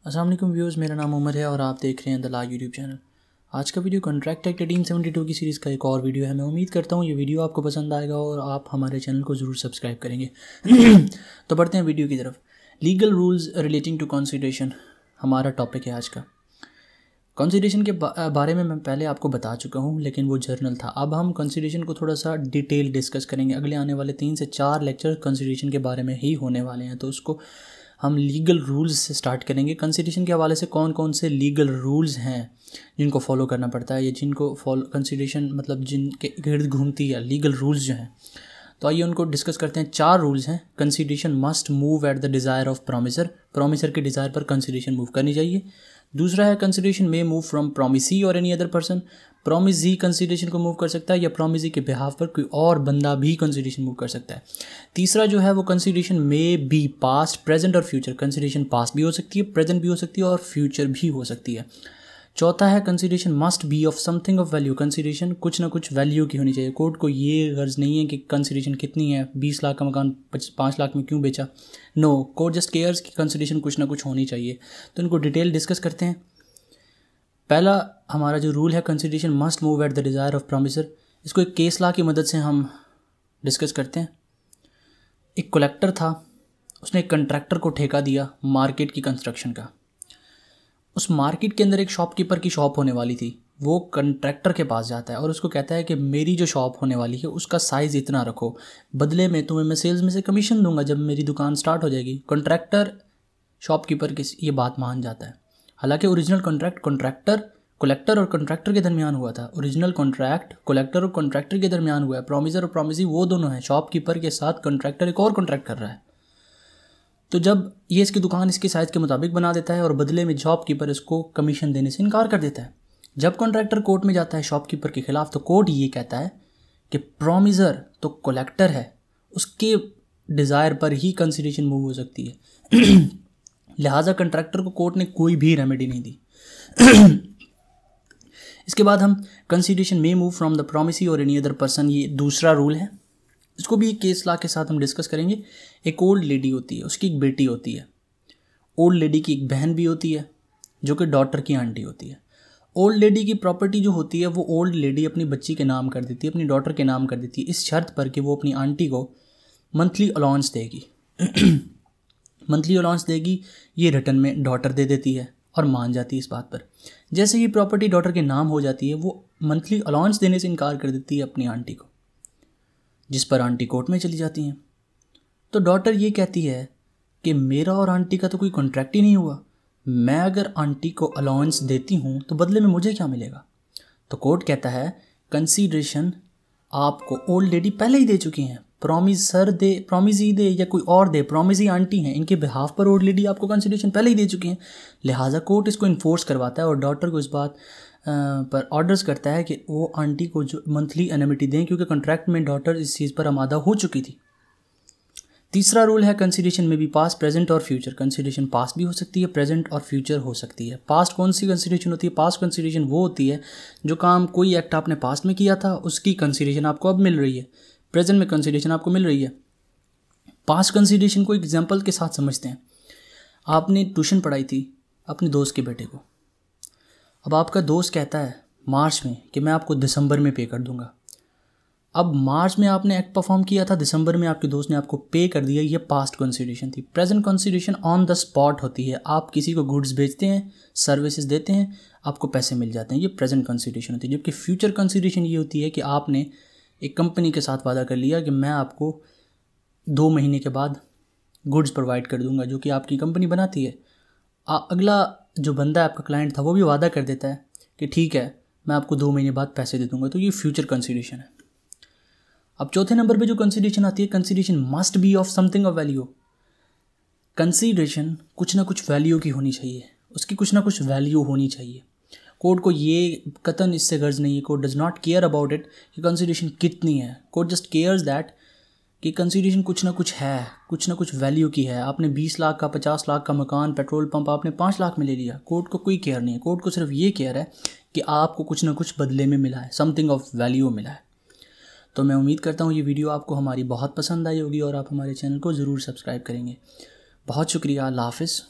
अस्सलाम वालेकुम व्यूअर्स, मेरा नाम उमर है और आप देख रहे हैं द ला यूट्यूब चैनल। आज का वीडियो कॉन्ट्रैक्ट एक्ट 1872 की सीरीज़ का एक और वीडियो है। मैं उम्मीद करता हूँ ये वीडियो आपको पसंद आएगा और आप हमारे चैनल को ज़रूर सब्सक्राइब करेंगे। तो बढ़ते हैं वीडियो की तरफ। Legal rules relating to consideration हमारा टॉपिक है आज का। कॉन्सिडरेशन के बारे में मैं पहले आपको बता चुका हूँ, लेकिन वो जर्नल था। अब हम कॉन्सिडरेशन को थोड़ा सा डिटेल डिस्कस करेंगे। अगले आने वाले 3 से 4 लेक्चर कॉन्सिडरेशन के बारे में ही होने वाले हैं, तो उसको हम लीगल रूल्स से स्टार्ट करेंगे। कंसिडरेशन के हवाले से कौन कौन से लीगल रूल्स हैं जिनको फॉलो करना पड़ता है या जिनको फॉलो कंसिडरेशन मतलब जिनके इर्द घूमती है लीगल रूल्स जो हैं, तो आइए उनको डिस्कस करते हैं। 4 रूल्स हैं। Consideration must move at the desire of promisor, promisor के डिज़ायर पर कंसिडरेशन मूव करनी चाहिए। दूसरा है consideration may move from promisee और any other person, promisee consideration को मूव कर सकता है या प्रोमिसी के बिहाफ पर कोई और बंदा भी कंसिडरेशन मूव कर सकता है। तीसरा जो है वो consideration may be past present और फ्यूचर, कंसिडरेशन पास्ट भी हो सकती है, प्रेजेंट भी हो सकती है और फ्यूचर भी हो सकती है। चौथा है consideration must be of something of value, consideration कुछ ना कुछ वैल्यू की होनी चाहिए। कोर्ट को ये गर्ज नहीं है कि कंसिडरेशन कितनी है, 20 लाख का मकान 5 लाख में क्यों बेचा। नो, कोर्ट जस्ट केयर्स की कंसिडरेशन कुछ ना कुछ होनी चाहिए। तो इनको डिटेल डिस्कस करते हैं। पहला हमारा जो रूल है consideration must move at the desire of promisor, इसको एक केस लॉ की मदद से हम डिस्कस करते हैं। एक कलेक्टर था, उसने एक कंट्रैक्टर को ठेका दिया मार्केट की कंस्ट्रक्शन का। उस मार्केट के अंदर एक शॉपकीपर की शॉप होने वाली थी। वो कंट्रैक्टर के पास जाता है और उसको कहता है कि मेरी जो शॉप होने वाली है उसका साइज़ इतना रखो, बदले में तुम्हें मैं सेल्स में से कमीशन दूंगा जब मेरी दुकान स्टार्ट हो जाएगी। कंट्रैक्टर शॉपकीपर की ये बात मान जाता है। हालांकि ओरिजिनल कॉन्ट्रैक्ट कलेक्टर और कॉन्ट्रैक्टर के दरमियान हुआ था। ओरिजिनल कॉन्ट्रैक्ट कलेक्टर और कॉन्ट्रैक्टर के दरमियान हुआ है। प्रोमिसर और प्रोमिसी वो दोनों हैं। शॉपकीपर के साथ कॉन्ट्रैक्टर एक और कॉन्ट्रैक्ट कर रहा है। तो जब ये इसकी दुकान इसके साइज़ के मुताबिक बना देता है और बदले में शॉपकीपर इसको कमीशन देने से इनकार कर देता है। जब कॉन्ट्रैक्टर कोर्ट में जाता है शॉपकीपर के खिलाफ, तो कोर्ट ये कहता है कि प्रोमिसर तो कलेक्टर है, उसके डिज़ायर पर ही कंसिडरेशन मूव हो सकती है। लिहाजा कंट्रैक्टर को कोर्ट ने कोई भी रेमेडी नहीं दी। इसके बाद हम consideration may move from the promisee और एनी अदर पर्सन, ये दूसरा रूल है। इसको भी एक केस लॉ के साथ हम डिस्कस करेंगे। एक ओल्ड लेडी होती है, उसकी एक बेटी होती है। ओल्ड लेडी की एक बहन भी होती है जो कि डॉटर की आंटी होती है। ओल्ड लेडी की प्रॉपर्टी जो होती है वो ओल्ड लेडी अपनी बच्ची के नाम कर देती है, अपनी डॉटर के नाम कर देती है, इस शर्त पर कि वो अपनी आंटी को मंथली अलाउंस देगी। मंथली अलाउंस देगी, ये रिटर्न में डॉटर दे देती है और मान जाती है इस बात पर। जैसे ही प्रॉपर्टी डॉटर के नाम हो जाती है, वो मंथली अलाउंस देने से इनकार कर देती है अपनी आंटी को, जिस पर आंटी कोर्ट में चली जाती हैं। तो डॉटर ये कहती है कि मेरा और आंटी का तो कोई कॉन्ट्रैक्ट ही नहीं हुआ, मैं अगर आंटी को अलाउंस देती हूँ तो बदले में मुझे क्या मिलेगा। तो कोर्ट कहता है कंसीडरेशन आपको ओल्ड लेडी पहले ही दे चुकी हैं, प्रोमिसी दे या कोई और दे, प्रोमिसी आंटी हैं, इनके बिहाफ पर ओल्ड लेडी आपको कंसिडरेशन पहले ही दे चुकी हैं। लिहाजा कोर्ट इसको इन्फोर्स करवाता है और डॉटर को इस बात पर ऑर्डर्स करता है कि वो आंटी को जो मंथली एनमिटी दें, क्योंकि कॉन्ट्रैक्ट में डॉटर इस चीज़ पर आमादा हो चुकी थी। तीसरा रूल है कंसिडरेशन में भी पास्ट प्रेजेंट और फ्यूचर, कंसिडरेशन पास्ट भी हो सकती है, प्रेजेंट और फ्यूचर हो सकती है। पास्ट कौन सी कंसिडरेशन होती है? पास्ट कंसिडरेशन वो होती है जो काम कोई एक्ट आपने पास्ट में किया था उसकी कंसिडरेशन आपको अब मिल रही है, प्रेजेंट में कंसिडरेशन आपको मिल रही है। पास्ट कंसिडरेशन को एग्जाम्पल के साथ समझते हैं। आपने ट्यूशन पढ़ाई थी अपने दोस्त के बेटे को। अब आपका दोस्त कहता है मार्च में कि मैं आपको दिसंबर में पे कर दूंगा। अब मार्च में आपने एक्ट परफॉर्म किया था, दिसंबर में आपके दोस्त ने आपको पे कर दिया, ये पास्ट कंसिडरेशन थी। Present consideration on the spot होती है। आप किसी को गुड्स बेचते हैं, सर्विसेज देते हैं, आपको पैसे मिल जाते हैं, ये प्रेजेंट कंसिडरेशन होती है। जबकि फ्यूचर कंसिडरेशन ये होती है कि आपने एक कंपनी के साथ वादा कर लिया कि मैं आपको 2 महीने के बाद गुड्स प्रोवाइड कर दूंगा, जो कि आपकी कंपनी बनाती है। अगला जो बंदा आपका क्लाइंट था वो भी वादा कर देता है कि ठीक है मैं आपको 2 महीने बाद पैसे दे दूंगा, तो ये फ्यूचर कंसिडरेशन है। अब चौथे नंबर पे जो कंसिडरेशन आती है, consideration must be of something of value. Consideration कुछ ना कुछ वैल्यू की होनी चाहिए, उसकी कुछ ना कुछ वैल्यू होनी चाहिए। कोर्ट को ये कतन इससे गर्ज नहीं है, court does not care about it कि कंसिडरेशन कितनी है। कोर्ट जस्ट केयर्स दैट कि कंसिडरेशन कुछ ना कुछ है, कुछ ना कुछ वैल्यू की है। आपने 20 लाख का 50 लाख का मकान, पेट्रोल पंप आपने 5 लाख में ले लिया, कोर्ट को कोई केयर नहीं है। कोर्ट को सिर्फ ये केयर है कि आपको कुछ ना कुछ बदले में मिला है, समथिंग ऑफ वैल्यू मिला है। तो मैं उम्मीद करता हूँ ये वीडियो आपको हमारी बहुत पसंद आई होगी और आप हमारे चैनल को ज़रूर सब्सक्राइब करेंगे। बहुत शुक्रिया। अल्लाह हाफ़िज़।